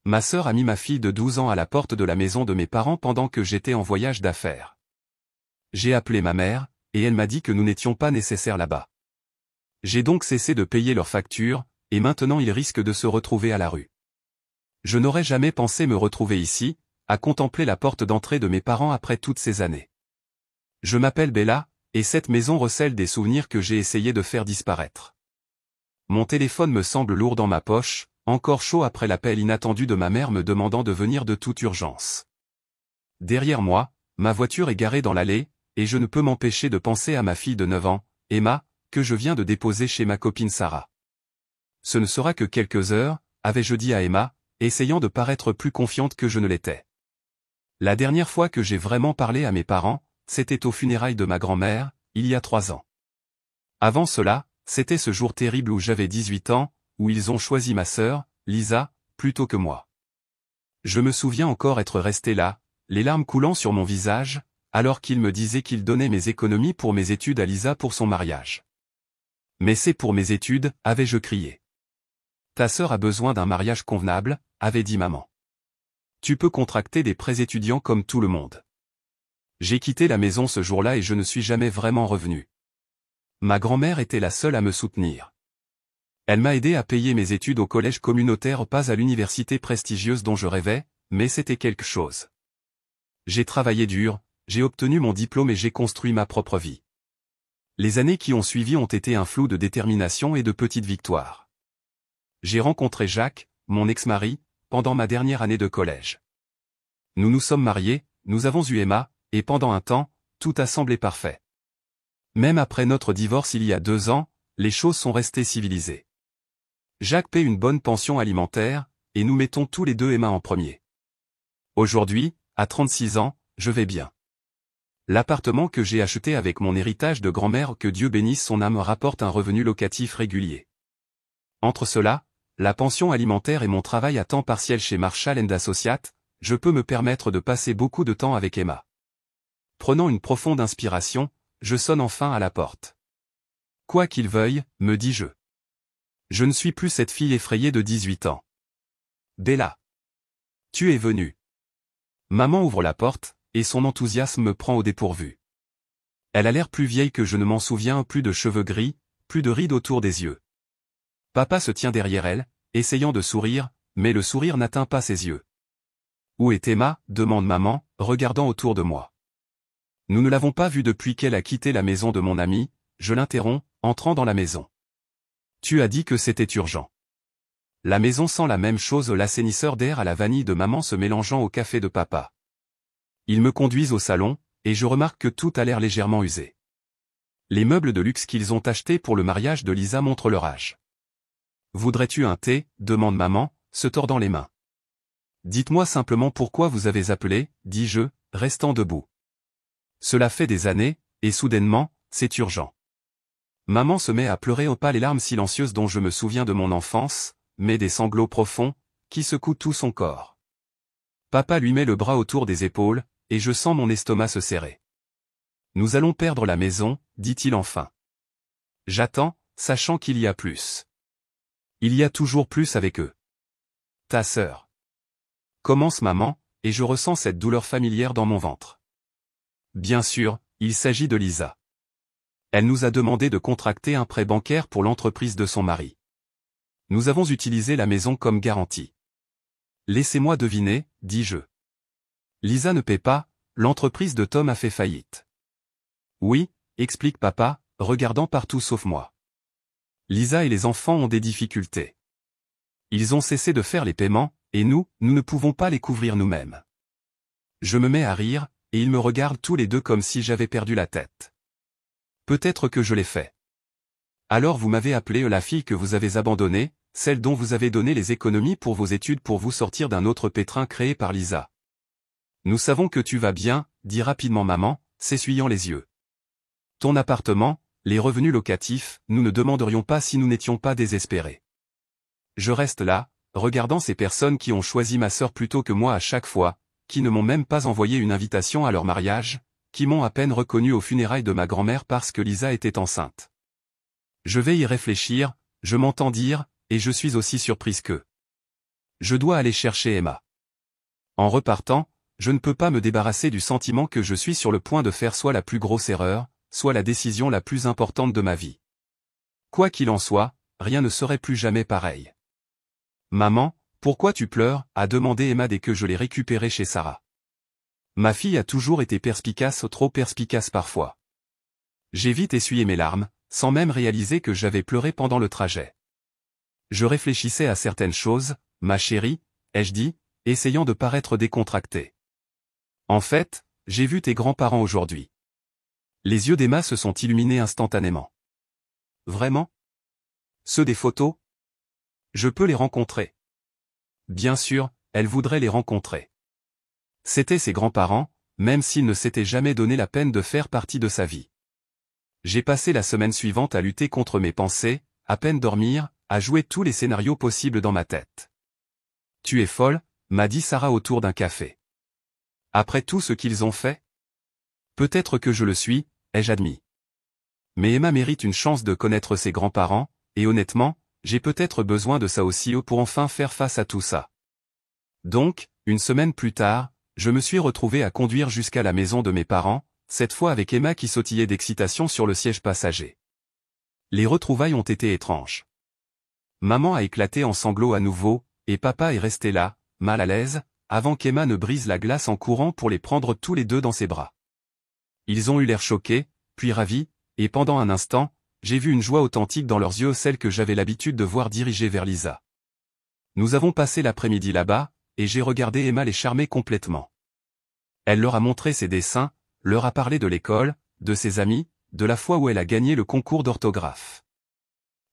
Ma sœur a mis ma fille de 12 ans à la porte de la maison de mes parents pendant que j'étais en voyage d'affaires. J'ai appelé ma mère, et elle m'a dit que nous n'étions pas nécessaires là-bas. J'ai donc cessé de payer leurs factures, et maintenant ils risquent de se retrouver à la rue. Je n'aurais jamais pensé me retrouver ici, à contempler la porte d'entrée de mes parents après toutes ces années. Je m'appelle Bella, et cette maison recèle des souvenirs que j'ai essayé de faire disparaître. Mon téléphone me semble lourd dans ma poche, encore chaud après l'appel inattendu de ma mère me demandant de venir de toute urgence. Derrière moi, ma voiture est garée dans l'allée, et je ne peux m'empêcher de penser à ma fille de 9 ans, Emma, que je viens de déposer chez ma copine Sarah. Ce ne sera que quelques heures, avais-je dit à Emma, essayant de paraître plus confiante que je ne l'étais. La dernière fois que j'ai vraiment parlé à mes parents, c'était aux funérailles de ma grand-mère, il y a 3 ans. Avant cela, c'était ce jour terrible où j'avais 18 ans, où ils ont choisi ma sœur, Lisa, plutôt que moi. Je me souviens encore être resté là, les larmes coulant sur mon visage, alors qu'ils me disaient qu'ils donnaient mes économies pour mes études à Lisa pour son mariage. Mais c'est pour mes études, avais-je crié. Ta sœur a besoin d'un mariage convenable, avait dit maman. Tu peux contracter des prêts étudiants comme tout le monde. J'ai quitté la maison ce jour-là et je ne suis jamais vraiment revenu. Ma grand-mère était la seule à me soutenir. Elle m'a aidé à payer mes études au collège communautaire, pas à l'université prestigieuse dont je rêvais, mais c'était quelque chose. J'ai travaillé dur, j'ai obtenu mon diplôme et j'ai construit ma propre vie. Les années qui ont suivi ont été un flou de détermination et de petites victoires. J'ai rencontré Jacques, mon ex-mari, pendant ma dernière année de collège. Nous nous sommes mariés, nous avons eu Emma, et pendant un temps, tout a semblé parfait. Même après notre divorce il y a 2 ans, les choses sont restées civilisées. Jacques paie une bonne pension alimentaire, et nous mettons tous les deux Emma en premier. Aujourd'hui, à 36 ans, je vais bien. L'appartement que j'ai acheté avec mon héritage de grand-mère, que Dieu bénisse son âme, rapporte un revenu locatif régulier. Entre cela, la pension alimentaire et mon travail à temps partiel chez Marshall & Associates, je peux me permettre de passer beaucoup de temps avec Emma. Prenant une profonde inspiration, je sonne enfin à la porte. Quoi qu'il veuille, me dis-je. Je ne suis plus cette fille effrayée de 18 ans. Bella. Tu es venue. Maman ouvre la porte, et son enthousiasme me prend au dépourvu. Elle a l'air plus vieille que je ne m'en souviens, plus de cheveux gris, plus de rides autour des yeux. Papa se tient derrière elle, essayant de sourire, mais le sourire n'atteint pas ses yeux. Où est Emma ? Demande maman, regardant autour de moi. Nous ne l'avons pas vue depuis qu'elle a quitté la maison de mon ami, je l'interromps, entrant dans la maison. Tu as dit que c'était urgent. La maison sent la même chose, l'assainisseur d'air à la vanille de maman se mélangeant au café de papa. Ils me conduisent au salon, et je remarque que tout a l'air légèrement usé. Les meubles de luxe qu'ils ont achetés pour le mariage de Lisa montrent leur âge. Voudrais-tu un thé ? Demande maman, se tordant les mains. Dites-moi simplement pourquoi vous avez appelé, dis-je, restant debout. Cela fait des années, et soudainement, c'est urgent. Maman se met à pleurer au pas, les larmes silencieuses dont je me souviens de mon enfance, mais des sanglots profonds, qui secouent tout son corps. Papa lui met le bras autour des épaules, et je sens mon estomac se serrer. Nous allons perdre la maison, dit-il enfin. J'attends, sachant qu'il y a plus. Il y a toujours plus avec eux. Ta sœur. Commence maman, et je ressens cette douleur familière dans mon ventre. Bien sûr, il s'agit de Lisa. Elle nous a demandé de contracter un prêt bancaire pour l'entreprise de son mari. Nous avons utilisé la maison comme garantie. Laissez-moi deviner, dis-je. Lisa ne paie pas, l'entreprise de Tom a fait faillite. Oui, explique papa, regardant partout sauf moi. Lisa et les enfants ont des difficultés. Ils ont cessé de faire les paiements, et nous ne pouvons pas les couvrir nous-mêmes. Je me mets à rire, et ils me regardent tous les deux comme si j'avais perdu la tête. Peut-être que je l'ai fait. Alors vous m'avez appelé la fille que vous avez abandonnée, celle dont vous avez donné les économies pour vos études pour vous sortir d'un autre pétrin créé par Lisa. Nous savons que tu vas bien, dit rapidement maman, s'essuyant les yeux. Ton appartement, les revenus locatifs, nous ne demanderions pas si nous n'étions pas désespérés. Je reste là, regardant ces personnes qui ont choisi ma sœur plutôt que moi à chaque fois, qui ne m'ont même pas envoyé une invitation à leur mariage, qui m'ont à peine reconnu aux funérailles de ma grand-mère parce que Lisa était enceinte. Je vais y réfléchir, je m'entends dire, et je suis aussi surprise qu'eux. Je dois aller chercher Emma. En repartant, je ne peux pas me débarrasser du sentiment que je suis sur le point de faire soit la plus grosse erreur, soit la décision la plus importante de ma vie. Quoi qu'il en soit, rien ne serait plus jamais pareil. Maman, pourquoi tu pleures? A demandé Emma dès que je l'ai récupérée chez Sarah. Ma fille a toujours été perspicace, trop perspicace parfois. J'ai vite essuyé mes larmes, sans même réaliser que j'avais pleuré pendant le trajet. Je réfléchissais à certaines choses, ma chérie, ai-je dit, essayant de paraître décontracté. En fait, j'ai vu tes grands-parents aujourd'hui. Les yeux d'Emma se sont illuminés instantanément. Vraiment? Ceux des photos? Je peux les rencontrer. Bien sûr, elle voudrait les rencontrer. C'étaient ses grands-parents, même s'ils ne s'étaient jamais donné la peine de faire partie de sa vie. J'ai passé la semaine suivante à lutter contre mes pensées, à peine dormir, à jouer tous les scénarios possibles dans ma tête. Tu es folle, m'a dit Sarah autour d'un café. Après tout ce qu'ils ont fait? Peut-être que je le suis, ai-je admis. Mais Emma mérite une chance de connaître ses grands-parents, et honnêtement, j'ai peut-être besoin de ça aussi pour enfin faire face à tout ça. Donc, une semaine plus tard, je me suis retrouvé à conduire jusqu'à la maison de mes parents, cette fois avec Emma qui sautillait d'excitation sur le siège passager. Les retrouvailles ont été étranges. Maman a éclaté en sanglots à nouveau, et papa est resté là, mal à l'aise, avant qu'Emma ne brise la glace en courant pour les prendre tous les deux dans ses bras. Ils ont eu l'air choqués, puis ravis, et pendant un instant, j'ai vu une joie authentique dans leurs yeux, celle que j'avais l'habitude de voir diriger vers Lisa. Nous avons passé l'après-midi là-bas, et j'ai regardé Emma les charmer complètement. Elle leur a montré ses dessins, leur a parlé de l'école, de ses amis, de la fois où elle a gagné le concours d'orthographe.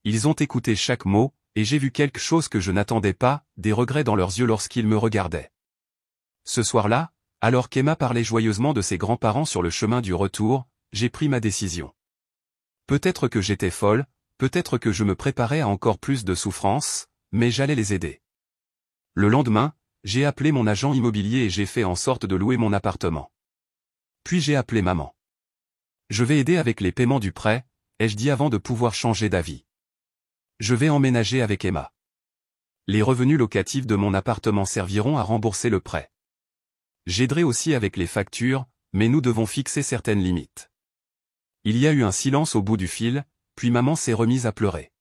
Ils ont écouté chaque mot, et j'ai vu quelque chose que je n'attendais pas, des regrets dans leurs yeux lorsqu'ils me regardaient. Ce soir-là, alors qu'Emma parlait joyeusement de ses grands-parents sur le chemin du retour, j'ai pris ma décision. Peut-être que j'étais folle, peut-être que je me préparais à encore plus de souffrance, mais j'allais les aider. Le lendemain, j'ai appelé mon agent immobilier et j'ai fait en sorte de louer mon appartement. Puis j'ai appelé maman. Je vais aider avec les paiements du prêt, ai-je dit avant de pouvoir changer d'avis. Je vais emménager avec Emma. Les revenus locatifs de mon appartement serviront à rembourser le prêt. J'aiderai aussi avec les factures, mais nous devons fixer certaines limites. Il y a eu un silence au bout du fil, puis maman s'est remise à pleurer.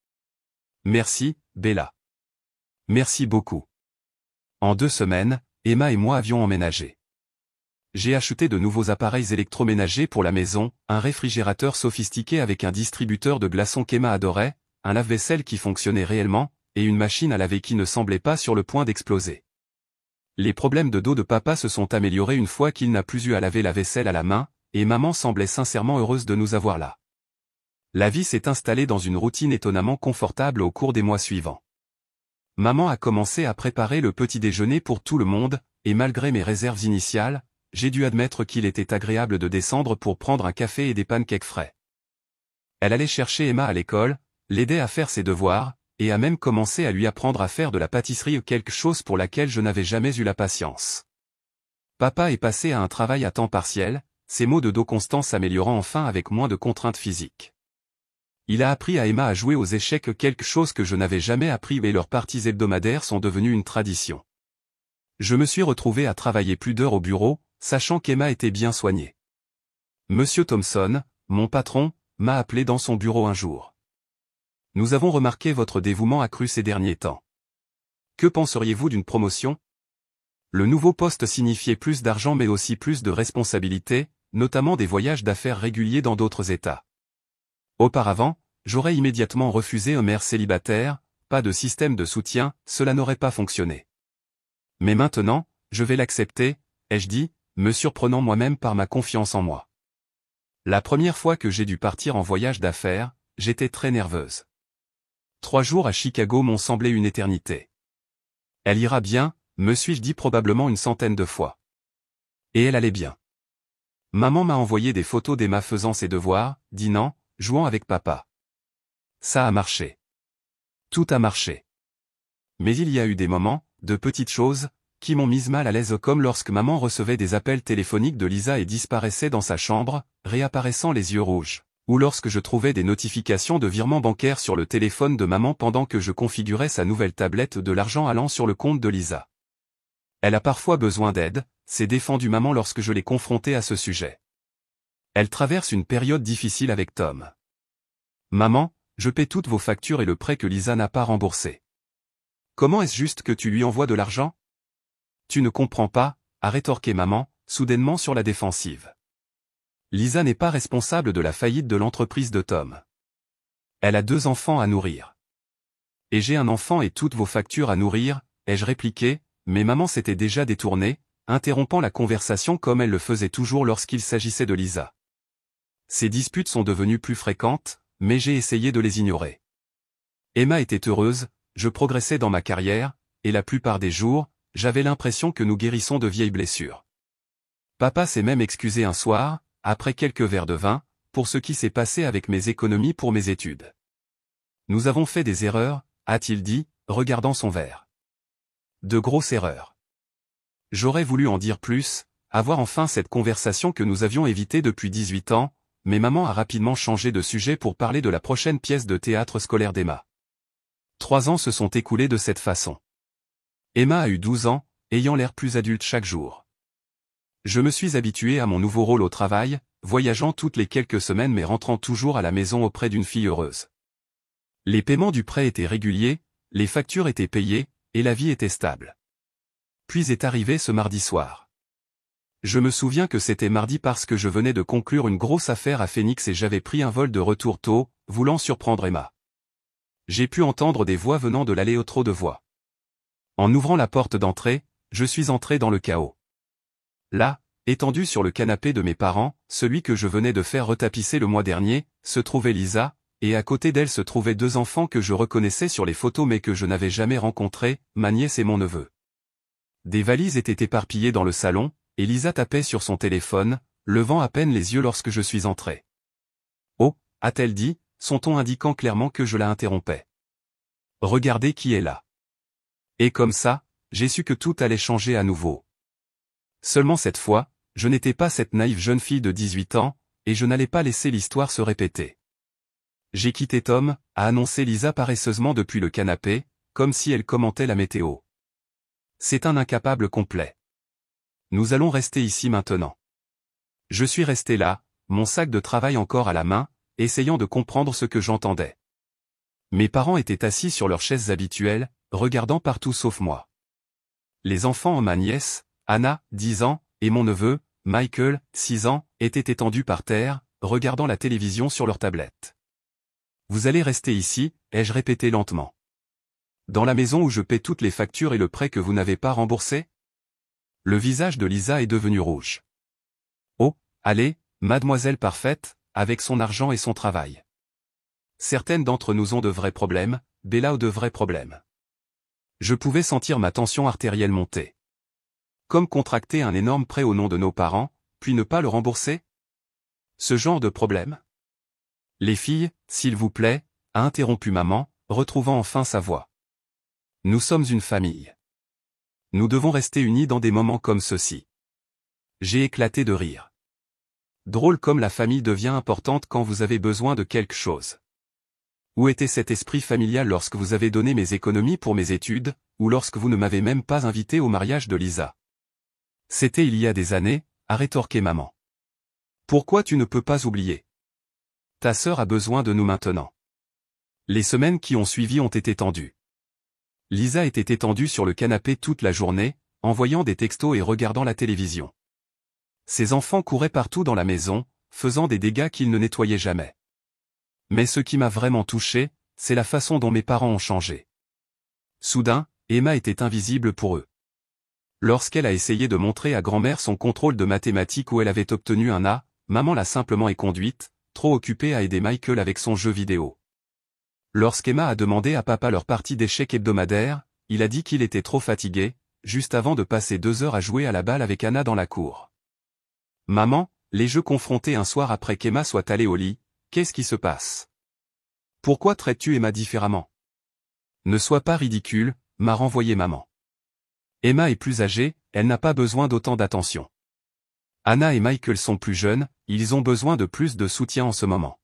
Merci, Bella. Merci beaucoup. En 2 semaines, Emma et moi avions emménagé. J'ai acheté de nouveaux appareils électroménagers pour la maison, un réfrigérateur sophistiqué avec un distributeur de glaçons qu'Emma adorait, un lave-vaisselle qui fonctionnait réellement, et une machine à laver qui ne semblait pas sur le point d'exploser. Les problèmes de dos de papa se sont améliorés une fois qu'il n'a plus eu à laver la vaisselle à la main, et maman semblait sincèrement heureuse de nous avoir là. La vie s'est installée dans une routine étonnamment confortable au cours des mois suivants. Maman a commencé à préparer le petit déjeuner pour tout le monde, et malgré mes réserves initiales, j'ai dû admettre qu'il était agréable de descendre pour prendre un café et des pancakes frais. Elle allait chercher Emma à l'école, l'aidait à faire ses devoirs, et a même commencé à lui apprendre à faire de la pâtisserie, quelque chose pour laquelle je n'avais jamais eu la patience. Papa est passé à un travail à temps partiel, ses maux de dos constants s'améliorant enfin avec moins de contraintes physiques. Il a appris à Emma à jouer aux échecs, quelque chose que je n'avais jamais appris, et leurs parties hebdomadaires sont devenues une tradition. Je me suis retrouvé à travailler plus d'heures au bureau, sachant qu'Emma était bien soignée. Monsieur Thompson, mon patron, m'a appelé dans son bureau un jour. Nous avons remarqué votre dévouement accru ces derniers temps. Que penseriez-vous d'une promotion? Le nouveau poste signifiait plus d'argent mais aussi plus de responsabilités, notamment des voyages d'affaires réguliers dans d'autres États. Auparavant, j'aurais immédiatement refusé un maire célibataire, pas de système de soutien, cela n'aurait pas fonctionné. Mais maintenant, je vais l'accepter, ai-je dit, me surprenant moi-même par ma confiance en moi. La première fois que j'ai dû partir en voyage d'affaires, j'étais très nerveuse. 3 jours à Chicago m'ont semblé une éternité. Elle ira bien, me suis-je dit probablement une centaine de fois. Et elle allait bien. Maman m'a envoyé des photos d'Emma faisant ses devoirs, dînant, jouant avec papa. Ça a marché. Tout a marché. Mais il y a eu des moments, de petites choses, qui m'ont mise mal à l'aise, comme lorsque maman recevait des appels téléphoniques de Lisa et disparaissait dans sa chambre, réapparaissant les yeux rouges. Ou lorsque je trouvais des notifications de virements bancaires sur le téléphone de maman pendant que je configurais sa nouvelle tablette de l'argent allant sur le compte de Lisa. Elle a parfois besoin d'aide, s'est défendue maman lorsque je l'ai confrontée à ce sujet. Elle traverse une période difficile avec Tom. Maman, je paie toutes vos factures et le prêt que Lisa n'a pas remboursé. Comment est-ce juste que tu lui envoies de l'argent? Tu ne comprends pas, a rétorqué maman, soudainement sur la défensive. Lisa n'est pas responsable de la faillite de l'entreprise de Tom. Elle a 2 enfants à nourrir. Et j'ai un enfant et toutes vos factures à nourrir, ai-je répliqué, mais maman s'était déjà détournée, interrompant la conversation comme elle le faisait toujours lorsqu'il s'agissait de Lisa. Ces disputes sont devenues plus fréquentes, mais j'ai essayé de les ignorer. Emma était heureuse, je progressais dans ma carrière, et la plupart des jours, j'avais l'impression que nous guérissons de vieilles blessures. Papa s'est même excusé un soir, après quelques verres de vin, pour ce qui s'est passé avec mes économies pour mes études. Nous avons fait des erreurs, a-t-il dit, regardant son verre. De grosses erreurs. J'aurais voulu en dire plus, avoir enfin cette conversation que nous avions évitée depuis 18 ans, mais maman a rapidement changé de sujet pour parler de la prochaine pièce de théâtre scolaire d'Emma. 3 ans se sont écoulés de cette façon. Emma a eu 12 ans, ayant l'air plus adulte chaque jour. Je me suis habitué à mon nouveau rôle au travail, voyageant toutes les quelques semaines mais rentrant toujours à la maison auprès d'une fille heureuse. Les paiements du prêt étaient réguliers, les factures étaient payées, et la vie était stable. Puis est arrivé ce mardi soir. Je me souviens que c'était mardi parce que je venais de conclure une grosse affaire à Phoenix et j'avais pris un vol de retour tôt, voulant surprendre Emma. J'ai pu entendre des voix venant de l'allée au trot de voix. En ouvrant la porte d'entrée, je suis entré dans le chaos. Là, étendue sur le canapé de mes parents, celui que je venais de faire retapisser le mois dernier, se trouvait Lisa, et à côté d'elle se trouvaient 2 enfants que je reconnaissais sur les photos mais que je n'avais jamais rencontrés, ma nièce et mon neveu. Des valises étaient éparpillées dans le salon, et Lisa tapait sur son téléphone, levant à peine les yeux lorsque je suis entré. Oh, a-t-elle dit, son ton indiquant clairement que je la interrompais. Regardez qui est là. Et comme ça, j'ai su que tout allait changer à nouveau. Seulement cette fois, je n'étais pas cette naïve jeune fille de 18 ans, et je n'allais pas laisser l'histoire se répéter. J'ai quitté Tom, a annoncé Lisa paresseusement depuis le canapé, comme si elle commentait la météo. C'est un incapable complet. Nous allons rester ici maintenant. Je suis resté là, mon sac de travail encore à la main, essayant de comprendre ce que j'entendais. Mes parents étaient assis sur leurs chaises habituelles, regardant partout sauf moi. Les enfants ma nièce, Anna, 10 ans, et mon neveu, Michael, 6 ans, étaient étendus par terre, regardant la télévision sur leur tablette. Vous allez rester ici, ai-je répété lentement. Dans la maison où je paie toutes les factures et le prêt que vous n'avez pas remboursé? Le visage de Lisa est devenu rouge. Oh, allez, mademoiselle parfaite, avec son argent et son travail. Certaines d'entre nous ont de vrais problèmes, Bella a de vrais problèmes. Je pouvais sentir ma tension artérielle monter. Comme contracter un énorme prêt au nom de nos parents, puis ne pas le rembourser? Ce genre de problème? Les filles, s'il vous plaît, a interrompu maman, retrouvant enfin sa voix. Nous sommes une famille. Nous devons rester unis dans des moments comme ceux-ci. J'ai éclaté de rire. Drôle comme la famille devient importante quand vous avez besoin de quelque chose. Où était cet esprit familial lorsque vous avez donné mes économies pour mes études, ou lorsque vous ne m'avez même pas invité au mariage de Lisa? C'était il y a des années, a rétorqué maman. Pourquoi tu ne peux pas oublier? Ta sœur a besoin de nous maintenant. Les semaines qui ont suivi ont été tendues. Lisa était étendue sur le canapé toute la journée, envoyant des textos et regardant la télévision. Ses enfants couraient partout dans la maison, faisant des dégâts qu'ils ne nettoyaient jamais. Mais ce qui m'a vraiment touché, c'est la façon dont mes parents ont changé. Soudain, Emma était invisible pour eux. Lorsqu'elle a essayé de montrer à grand-mère son contrôle de mathématiques où elle avait obtenu un A, maman l'a simplement éconduite, trop occupée à aider Michael avec son jeu vidéo. Lorsqu'Emma a demandé à papa leur partie d'échecs hebdomadaire, il a dit qu'il était trop fatigué, juste avant de passer 2 heures à jouer à la balle avec Anna dans la cour. Maman, les jeux confrontés un soir après qu'Emma soit allée au lit, qu'est-ce qui se passe? Pourquoi traites-tu Emma différemment? Ne sois pas ridicule, m'a renvoyé maman. Emma est plus âgée, elle n'a pas besoin d'autant d'attention. Anna et Michael sont plus jeunes, ils ont besoin de plus de soutien en ce moment.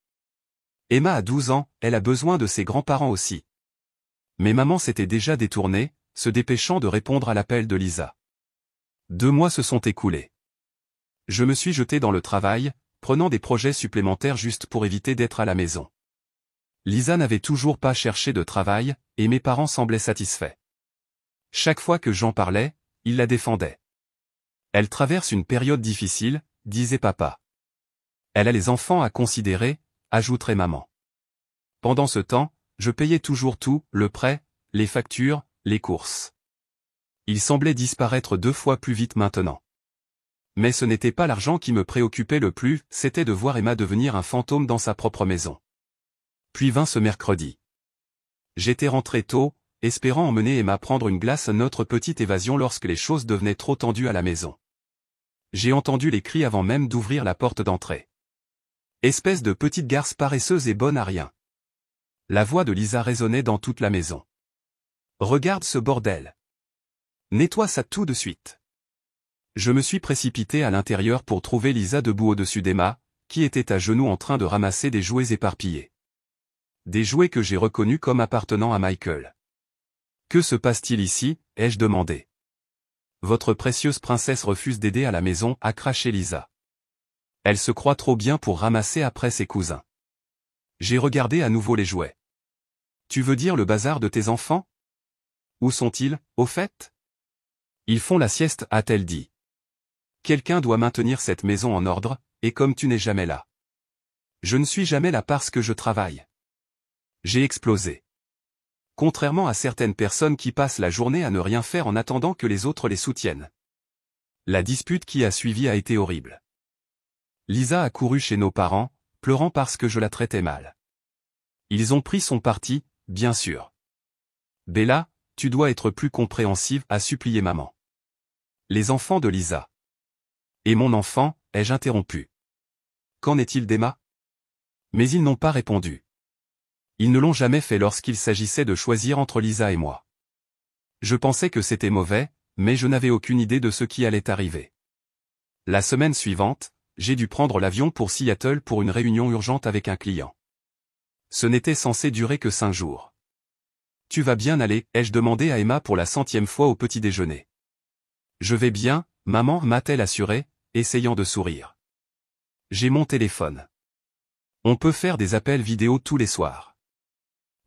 Emma a 12 ans, elle a besoin de ses grands-parents aussi. Mais maman s'était déjà détournée, se dépêchant de répondre à l'appel de Lisa. 2 mois se sont écoulés. Je me suis jeté dans le travail, prenant des projets supplémentaires juste pour éviter d'être à la maison. Lisa n'avait toujours pas cherché de travail, et mes parents semblaient satisfaits. Chaque fois que j'en parlais, ils la défendaient. Elle traverse une période difficile, disait papa. Elle a les enfants à considérer, ajouterait maman. Pendant ce temps, je payais toujours tout, le prêt, les factures, les courses. Il semblait disparaître 2 fois plus vite maintenant. Mais ce n'était pas l'argent qui me préoccupait le plus, c'était de voir Emma devenir un fantôme dans sa propre maison. Puis vint ce mercredi. J'étais rentré tôt, espérant emmener Emma prendre une glace, notre petite évasion lorsque les choses devenaient trop tendues à la maison. J'ai entendu les cris avant même d'ouvrir la porte d'entrée. Espèce de petite garce paresseuse et bonne à rien. La voix de Lisa résonnait dans toute la maison. Regarde ce bordel. Nettoie ça tout de suite. Je me suis précipité à l'intérieur pour trouver Lisa debout au-dessus d'Emma, qui était à genoux en train de ramasser des jouets éparpillés. Des jouets que j'ai reconnus comme appartenant à Michael. Que se passe-t-il ici, ai-je demandé. Votre précieuse princesse refuse d'aider à la maison, a craché Lisa. Elle se croit trop bien pour ramasser après ses cousins. J'ai regardé à nouveau les jouets. Tu veux dire le bazar de tes enfants? Où sont-ils, au fait? Ils font la sieste, a-t-elle dit. Quelqu'un doit maintenir cette maison en ordre, et comme tu n'es jamais là. Je ne suis jamais là parce que je travaille. J'ai explosé. Contrairement à certaines personnes qui passent la journée à ne rien faire en attendant que les autres les soutiennent. La dispute qui a suivi a été horrible. Lisa a couru chez nos parents, pleurant parce que je la traitais mal. Ils ont pris son parti, bien sûr. Bella, tu dois être plus compréhensive, a supplié maman. Les enfants de Lisa. Et mon enfant, ai-je interrompu. Qu'en est-il d'Emma? Mais ils n'ont pas répondu. Ils ne l'ont jamais fait lorsqu'il s'agissait de choisir entre Lisa et moi. Je pensais que c'était mauvais, mais je n'avais aucune idée de ce qui allait arriver. La semaine suivante, j'ai dû prendre l'avion pour Seattle pour une réunion urgente avec un client. Ce n'était censé durer que 5 jours. Tu vas bien aller, ai-je demandé à Emma pour la 100e fois au petit déjeuner. Je vais bien, maman, m'a-t-elle assuré, essayant de sourire. J'ai mon téléphone. On peut faire des appels vidéo tous les soirs.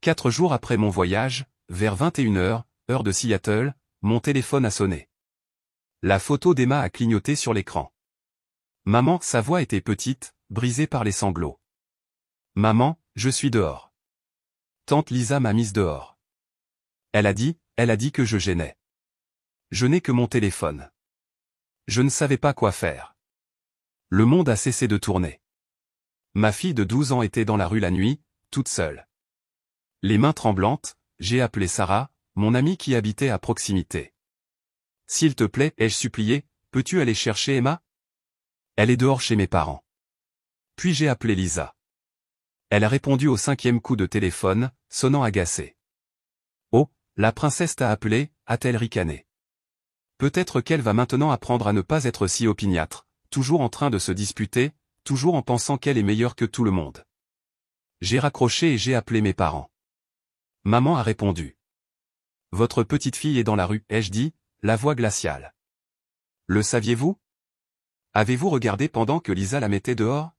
4 jours après mon voyage, vers 21h, heure de Seattle, mon téléphone a sonné. La photo d'Emma a clignoté sur l'écran. Maman, sa voix était petite, brisée par les sanglots. Maman, je suis dehors. Tante Lisa m'a mise dehors. Elle a dit que je gênais. Je n'ai que mon téléphone. Je ne savais pas quoi faire. Le monde a cessé de tourner. Ma fille de 12 ans était dans la rue la nuit, toute seule. Les mains tremblantes, j'ai appelé Sarah, mon amie qui habitait à proximité. S'il te plaît, ai-je supplié, peux-tu aller chercher Emma? Elle est dehors chez mes parents. Puis j'ai appelé Lisa. Elle a répondu au 5e coup de téléphone, sonnant agacée. Oh, la princesse t'a appelé, a-t-elle ricané. Peut-être qu'elle va maintenant apprendre à ne pas être si opiniâtre, toujours en train de se disputer, toujours en pensant qu'elle est meilleure que tout le monde. J'ai raccroché et j'ai appelé mes parents. Maman a répondu. Votre petite fille est dans la rue, ai-je dit, la voix glaciale. Le saviez-vous? Avez-vous regardé pendant que Lisa la mettait dehors?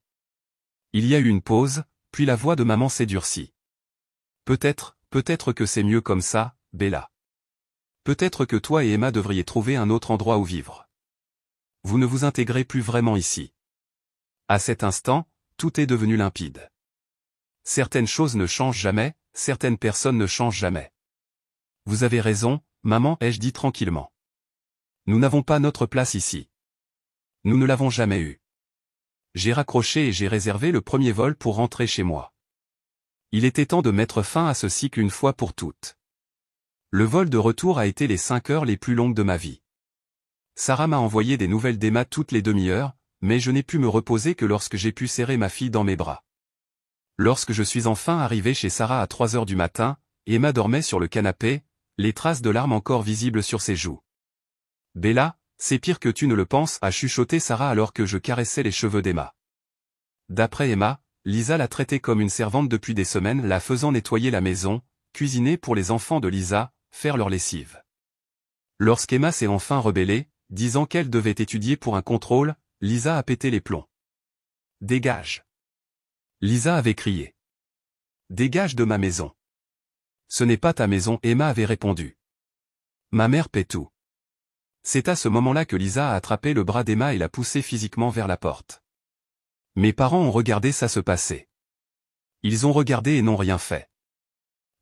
Il y a eu une pause, puis la voix de maman s'est durcie. Peut-être que c'est mieux comme ça, Bella. Peut-être que toi et Emma devriez trouver un autre endroit où vivre. Vous ne vous intégrez plus vraiment ici. À cet instant, tout est devenu limpide. Certaines choses ne changent jamais, certaines personnes ne changent jamais. Vous avez raison, maman, ai-je dit tranquillement. Nous n'avons pas notre place ici. Nous ne l'avons jamais eue. J'ai raccroché et j'ai réservé le premier vol pour rentrer chez moi. Il était temps de mettre fin à ce cycle une fois pour toutes. Le vol de retour a été les 5 heures les plus longues de ma vie. Sarah m'a envoyé des nouvelles d'Emma toutes les demi-heures, mais je n'ai pu me reposer que lorsque j'ai pu serrer ma fille dans mes bras. Lorsque je suis enfin arrivé chez Sarah à 3 heures du matin, Emma dormait sur le canapé, les traces de larmes encore visibles sur ses joues. Bella, c'est pire que tu ne le penses, a chuchoté Sarah alors que je caressais les cheveux d'Emma. D'après Emma, Lisa la traitait comme une servante depuis des semaines, la faisant nettoyer la maison, cuisiner pour les enfants de Lisa, faire leur lessive. Lorsqu'Emma s'est enfin rebellée, disant qu'elle devait étudier pour un contrôle, Lisa a pété les plombs. « Dégage !» Lisa avait crié. « Dégage de ma maison !»« Ce n'est pas ta maison », Emma avait répondu. « Ma mère paie tout. » C'est à ce moment-là que Lisa a attrapé le bras d'Emma et l'a poussée physiquement vers la porte. Mes parents ont regardé ça se passer. Ils ont regardé et n'ont rien fait.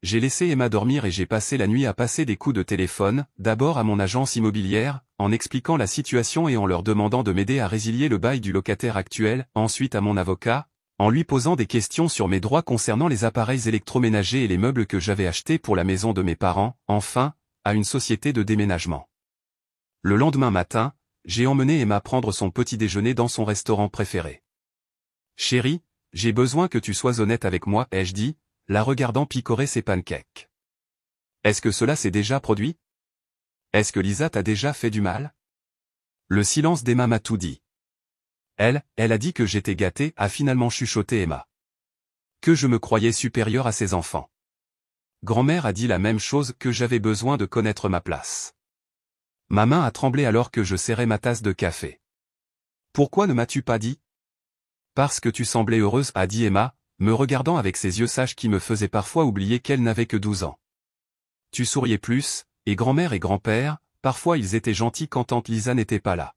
J'ai laissé Emma dormir et j'ai passé la nuit à passer des coups de téléphone, d'abord à mon agence immobilière, en expliquant la situation et en leur demandant de m'aider à résilier le bail du locataire actuel, ensuite à mon avocat, en lui posant des questions sur mes droits concernant les appareils électroménagers et les meubles que j'avais achetés pour la maison de mes parents, enfin, à une société de déménagement. Le lendemain matin, j'ai emmené Emma prendre son petit déjeuner dans son restaurant préféré. « Chérie, j'ai besoin que tu sois honnête avec moi », ai-je dit, la regardant picorer ses pancakes. « Est-ce que cela s'est déjà produit? Est-ce que Lisa t'a déjà fait du mal ?» Le silence d'Emma m'a tout dit. Elle a dit que j'étais gâté, a finalement chuchoté Emma. Que je me croyais supérieur à ses enfants. Grand-mère a dit la même chose, que j'avais besoin de connaître ma place. Ma main a tremblé alors que je serrais ma tasse de café. « Pourquoi ne m'as-tu pas dit ? » « Parce que tu semblais heureuse, a dit Emma, me regardant avec ses yeux sages qui me faisaient parfois oublier qu'elle n'avait que 12 ans. Tu souriais plus, et grand-mère et grand-père, parfois ils étaient gentils quand tante Lisa n'était pas là.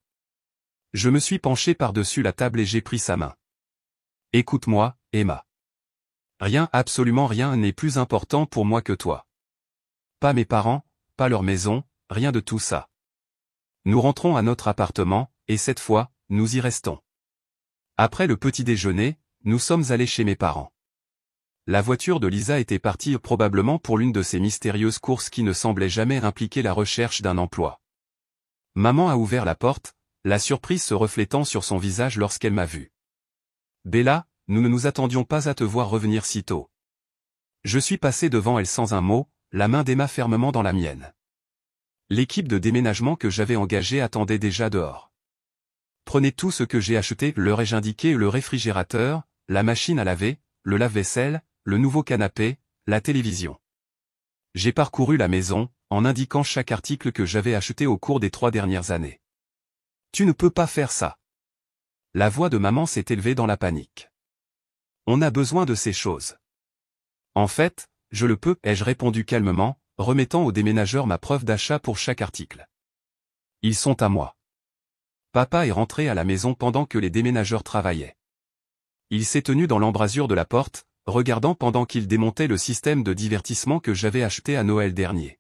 Je me suis penché par-dessus la table et j'ai pris sa main. Écoute-moi, Emma. Rien, absolument rien n'est plus important pour moi que toi. Pas mes parents, pas leur maison, rien de tout ça. Nous rentrons à notre appartement, et cette fois, nous y restons. Après le petit déjeuner, nous sommes allés chez mes parents. La voiture de Lisa était partie probablement pour l'une de ces mystérieuses courses qui ne semblaient jamais impliquer la recherche d'un emploi. Maman a ouvert la porte, la surprise se reflétant sur son visage lorsqu'elle m'a vu. « Bella, nous ne nous attendions pas à te voir revenir si tôt. » Je suis passé devant elle sans un mot, la main d'Emma fermement dans la mienne. L'équipe de déménagement que j'avais engagée attendait déjà dehors. Prenez tout ce que j'ai acheté, leur ai-je indiqué, le réfrigérateur, la machine à laver, le lave-vaisselle, le nouveau canapé, la télévision. J'ai parcouru la maison, en indiquant chaque article que j'avais acheté au cours des 3 dernières années. Tu ne peux pas faire ça. La voix de maman s'est élevée dans la panique. On a besoin de ces choses. En fait, je le peux, ai-je répondu calmement, remettant au déménageur ma preuve d'achat pour chaque article. Ils sont à moi. Papa est rentré à la maison pendant que les déménageurs travaillaient. Il s'est tenu dans l'embrasure de la porte, regardant pendant qu'il démontait le système de divertissement que j'avais acheté à Noël dernier.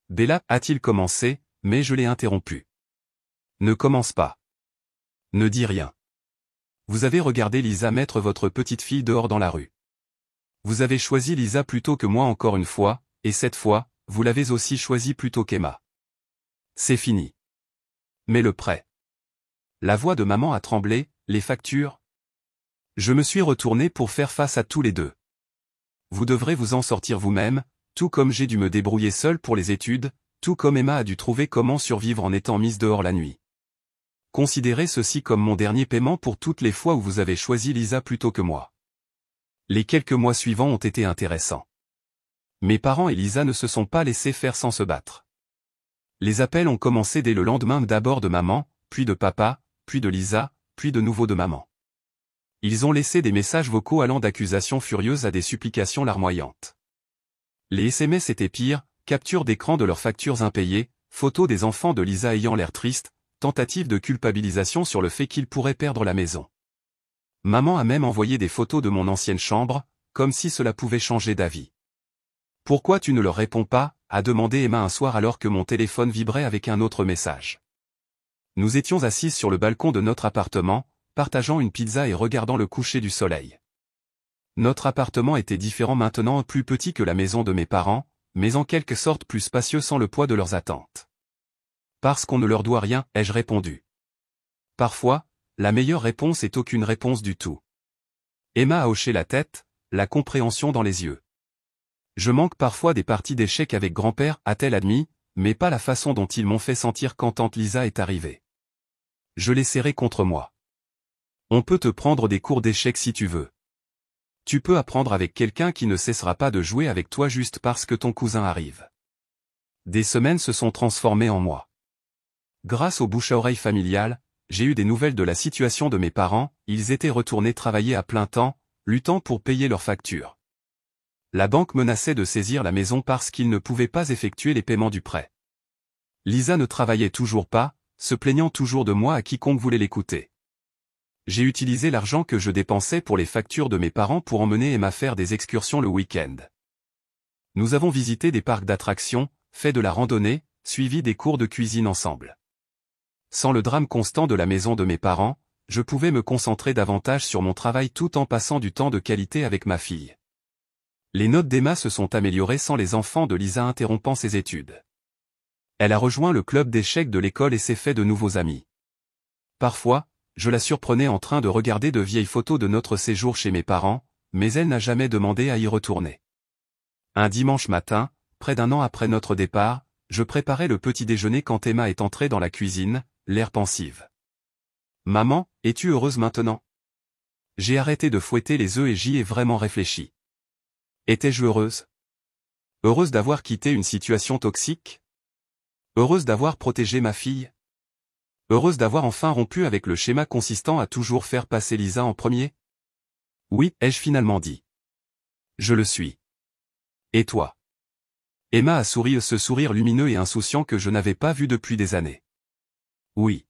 Bella, a-t-il commencé, mais je l'ai interrompu. Ne commence pas. Ne dis rien. Vous avez regardé Lisa mettre votre petite fille dehors dans la rue. Vous avez choisi Lisa plutôt que moi encore une fois, et cette fois, vous l'avez aussi choisi plutôt qu'Emma. C'est fini. Mais le prêt. La voix de maman a tremblé, les factures. Je me suis retourné pour faire face à tous les deux. Vous devrez vous en sortir vous-même, tout comme j'ai dû me débrouiller seul pour les études, tout comme Emma a dû trouver comment survivre en étant mise dehors la nuit. Considérez ceci comme mon dernier paiement pour toutes les fois où vous avez choisi Lisa plutôt que moi. Les quelques mois suivants ont été intéressants. Mes parents et Lisa ne se sont pas laissés faire sans se battre. Les appels ont commencé dès le lendemain, d'abord de maman, puis de papa, puis de Lisa, puis de nouveau de maman. Ils ont laissé des messages vocaux allant d'accusations furieuses à des supplications larmoyantes. Les SMS étaient pires, captures d'écran de leurs factures impayées, photos des enfants de Lisa ayant l'air tristes, tentatives de culpabilisation sur le fait qu'ils pourraient perdre la maison. Maman a même envoyé des photos de mon ancienne chambre, comme si cela pouvait changer d'avis. « Pourquoi tu ne leur réponds pas ?» a demandé Emma un soir alors que mon téléphone vibrait avec un autre message. Nous étions assises sur le balcon de notre appartement, partageant une pizza et regardant le coucher du soleil. Notre appartement était différent maintenant, plus petit que la maison de mes parents, mais en quelque sorte plus spacieux sans le poids de leurs attentes. Parce qu'on ne leur doit rien, ai-je répondu. Parfois, la meilleure réponse est aucune réponse du tout. Emma a hoché la tête, la compréhension dans les yeux. Je manque parfois des parties d'échecs avec grand-père, a-t-elle admis, mais pas la façon dont ils m'ont fait sentir quand tante Lisa est arrivée. Je l'ai serré contre moi. On peut te prendre des cours d'échecs si tu veux. Tu peux apprendre avec quelqu'un qui ne cessera pas de jouer avec toi juste parce que ton cousin arrive. Des semaines se sont transformées en mois. Grâce au bouche-à-oreille familial, j'ai eu des nouvelles de la situation de mes parents, ils étaient retournés travailler à plein temps, luttant pour payer leurs factures. La banque menaçait de saisir la maison parce qu'ils ne pouvaient pas effectuer les paiements du prêt. Lisa ne travaillait toujours pas, se plaignant toujours de moi à quiconque voulait l'écouter. J'ai utilisé l'argent que je dépensais pour les factures de mes parents pour emmener Emma faire des excursions le week-end. Nous avons visité des parcs d'attractions, fait de la randonnée, suivi des cours de cuisine ensemble. Sans le drame constant de la maison de mes parents, je pouvais me concentrer davantage sur mon travail tout en passant du temps de qualité avec ma fille. Les notes d'Emma se sont améliorées sans les enfants de Lisa interrompant ses études. Elle a rejoint le club d'échecs de l'école et s'est fait de nouveaux amis. Parfois, je la surprenais en train de regarder de vieilles photos de notre séjour chez mes parents, mais elle n'a jamais demandé à y retourner. Un dimanche matin, près d'un an après notre départ, je préparais le petit déjeuner quand Emma est entrée dans la cuisine, l'air pensive. « Maman, es-tu heureuse maintenant ?» J'ai arrêté de fouetter les œufs et j'y ai vraiment réfléchi. Étais-je heureuse? Heureuse d'avoir quitté une situation toxique? Heureuse d'avoir protégé ma fille? Heureuse d'avoir enfin rompu avec le schéma consistant à toujours faire passer Lisa en premier? Oui, ai-je finalement dit. Je le suis. Et toi? Emma a souri, ce sourire lumineux et insouciant que je n'avais pas vu depuis des années. Oui.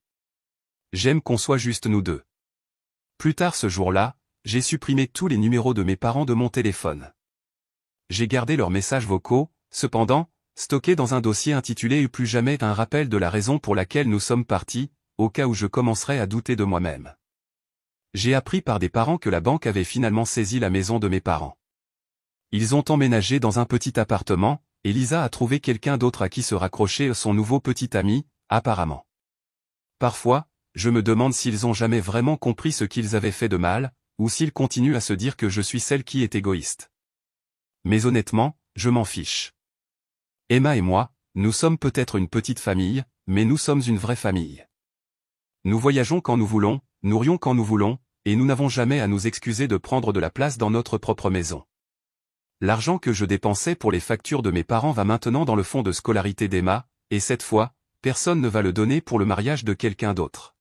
J'aime qu'on soit juste nous deux. Plus tard ce jour-là, j'ai supprimé tous les numéros de mes parents de mon téléphone. J'ai gardé leurs messages vocaux, cependant, stockés dans un dossier intitulé « Plus jamais un rappel de la raison pour laquelle nous sommes partis », au cas où je commencerais à douter de moi-même. J'ai appris par des parents que la banque avait finalement saisi la maison de mes parents. Ils ont emménagé dans un petit appartement, et Lisa a trouvé quelqu'un d'autre à qui se raccrocher, son nouveau petit ami, apparemment. Parfois, je me demande s'ils ont jamais vraiment compris ce qu'ils avaient fait de mal, ou s'ils continuent à se dire que je suis celle qui est égoïste. Mais honnêtement, je m'en fiche. Emma et moi, nous sommes peut-être une petite famille, mais nous sommes une vraie famille. Nous voyageons quand nous voulons, nous rions quand nous voulons, et nous n'avons jamais à nous excuser de prendre de la place dans notre propre maison. L'argent que je dépensais pour les factures de mes parents va maintenant dans le fonds de scolarité d'Emma, et cette fois, personne ne va le donner pour le mariage de quelqu'un d'autre.